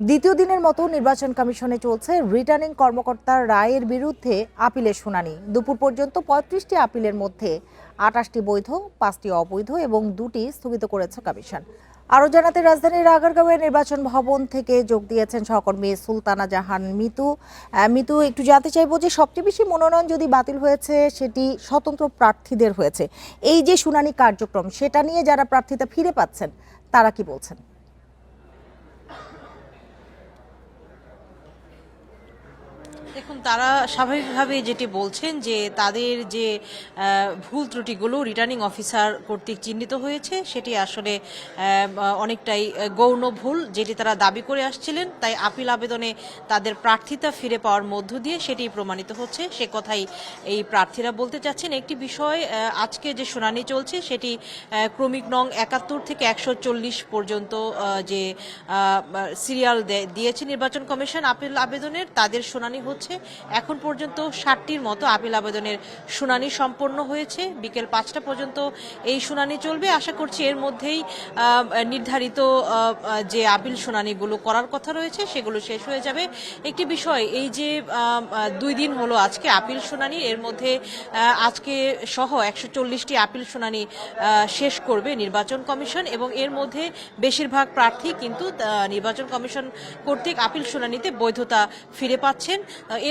দ্বিতীয় দিনের মতো নির্বাচন কমিশনে চলছে রিটার্নিং কর্মকর্তার রায়ের বিরুদ্ধে আপিলের শুনানি। দুপুর পর্যন্ত ৩৫টি আপিলের মধ্যে ২৮টি বৈধ, ৫টি অবৈধ এবং ২টি স্থগিত করেছে কমিশন। আরও জানাতে রাজধানীর আগারগাঁওয়ে নির্বাচন ভবন থেকে যোগ দিয়েছেন সহকর্মী সুলতানা জাহান মিতু। মিতু, একটু জানতে চাইবো যে সবচেয়ে বেশি মনোনয়ন যদি বাতিল হয়েছে সেটি স্বতন্ত্র প্রার্থীদের হয়েছে। এই যে শুনানি কার্যক্রম, সেটা নিয়ে যারা প্রার্থিতা ফিরে পাচ্ছেন তারা কি বলছেন? দেখুন, তারা স্বাভাবিকভাবে যেটি বলছেন যে তাদের যে ভুল ত্রুটিগুলো রিটার্নিং অফিসার কর্তৃক চিহ্নিত হয়েছে সেটি আসলে অনেকটাই গৌণ ভুল, যেটি তারা দাবি করে আসছিলেন। তাই আপিল আবেদনে তাদের প্রার্থিতা ফিরে পাওয়ার মধ্য দিয়ে সেটি প্রমাণিত হচ্ছে, সে কথাই এই প্রার্থীরা বলতে চাচ্ছেন। একটি বিষয়, আজকে যে শুনানি চলছে সেটি ক্রমিক নং ৭১ থেকে ১৪০ পর্যন্ত যে সিরিয়াল দিয়েছে নির্বাচন কমিশন আপিল আবেদনের, তাদের শুনানি হচ্ছে। এখন পর্যন্ত ৬০টির মতো আপিল আবেদনের শুনানি সম্পন্ন হয়েছে। বিকেল ৫টা পর্যন্ত এই শুনানি চলবে। আশা করছি এর মধ্যেই নির্ধারিত যে আপিল শুনানিগুলো করার কথা রয়েছে সেগুলো শেষ হয়ে যাবে। একটি বিষয়, এই যে ২ দিন হলো আজকে আপিল শুনানি, এর মধ্যে আজকে সহ ১৪০টি আপিল শুনানি শেষ করবে নির্বাচন কমিশন এবং এর মধ্যে বেশিরভাগ প্রার্থী কিন্তু নির্বাচন কমিশন কর্তৃক আপিল শুনানিতে বৈধতা ফিরে পাচ্ছেন।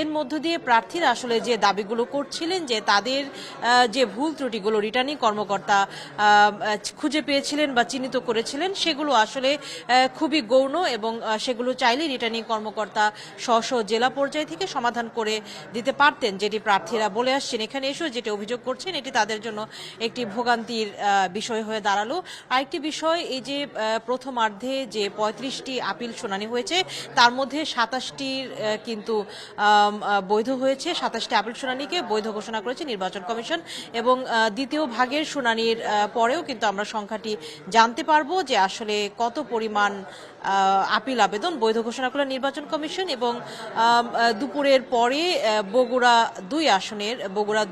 এর মধ্য দিয়ে প্রার্থীরা আসলে যে দাবিগুলো করছিলেন যে তাদের যে ভুল ত্রুটিগুলো রিটার্নিং কর্মকর্তা খুঁজে পেয়েছিলেন বা চিহ্নিত করেছিলেন সেগুলো আসলে খুবই গৌণ এবং সেগুলো চাইলেই রিটার্নিং কর্মকর্তা স্ব জেলা পর্যায় থেকে সমাধান করে দিতে পারতেন, যেটি প্রার্থীরা বলে আসছেন। এখানে এসেও যেটি অভিযোগ করছেন এটি তাদের জন্য একটি ভোগান্তির বিষয় হয়ে দাঁড়ালো। আরেকটি বিষয়, এই যে প্রথমার্ধে যে ৩৫টি আপিল শুনানি হয়েছে তার মধ্যে ২৭টির কিন্তু বৈধ হয়েছে। ২৭টি আপিল শুনানিকে বৈধ ঘোষণা করেছে নির্বাচন কমিশন এবং দ্বিতীয় ভাগের শুনানির পরেও কিন্তু আমরা সংখ্যাটি জানতে পারবো যে আসলে কত পরিমাণ আপিল আবেদন বৈধ ঘোষণা করলেন নির্বাচন কমিশন। এবং দুপুরের পরে বগুড়া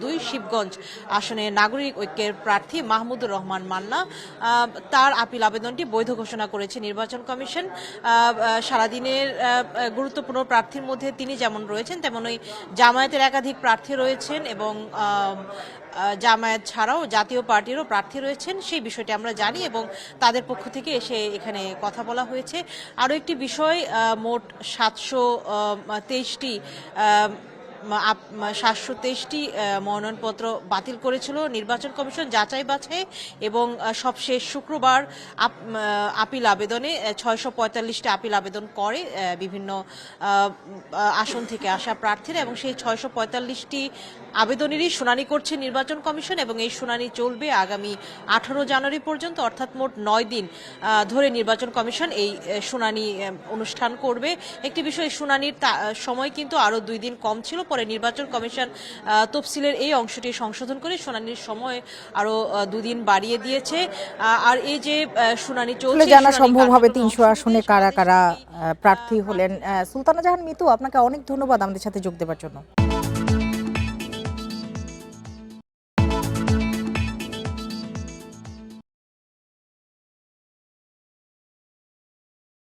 ২ শিবগঞ্জ আসনের নাগরিক ঐক্যের প্রার্থী মাহমুদুর রহমান মান্না, তার আপিল আবেদনটি বৈধ ঘোষণা করেছে নির্বাচন কমিশন। সারাদিনের গুরুত্বপূর্ণ প্রার্থীর মধ্যে তিনি যেমন রয়েছেন তেমনই জামায়াতের একাধিক প্রার্থী রয়েছেন এবং জামায়াত ছাড়াও জাতীয় পার্টিরও প্রার্থী রয়েছেন, সেই বিষয়টি আমরা জানি এবং তাদের পক্ষ থেকে এসে এখানে কথা বলা হয়েছে। আরও একটি বিষয়, মোট ৭২৩টি মনোনয়নপত্র বাতিল করেছিল নির্বাচন কমিশন যাচাই বাছাই এবং সবশেষ শুক্রবার আপিল আবেদনে ৬৪৫টি আপিল আবেদন করে বিভিন্ন আসন থেকে আসা প্রার্থীরা এবং সেই ৬৪৫টি আবেদনেরই শুনানি করছে নির্বাচন কমিশন এবং এই শুনানি চলবে আগামী ১৮ জানুয়ারি পর্যন্ত, অর্থাৎ মোট ৯ দিন ধরে নির্বাচন কমিশন এই শুনানি অনুষ্ঠান করবে। একটি বিষয়, শুনানির সময় কিন্তু আরও 2 দিন কম ছিল, পরে নির্বাচন কমিশন তফসিলের এই অংশটি সংশোধন করে শুনানির সময় আরও 2 দিন বাড়িয়ে দিয়েছে। আর এই যে শুনানি চলছে, জানা সম্ভব হবে ৩০০ আসনে কারা কারা প্রার্থী হলেন। সুলতানা জাহান মিতু, আপনাকে অনেক ধন্যবাদ আমাদের সাথে যোগ দেওয়ার জন্য।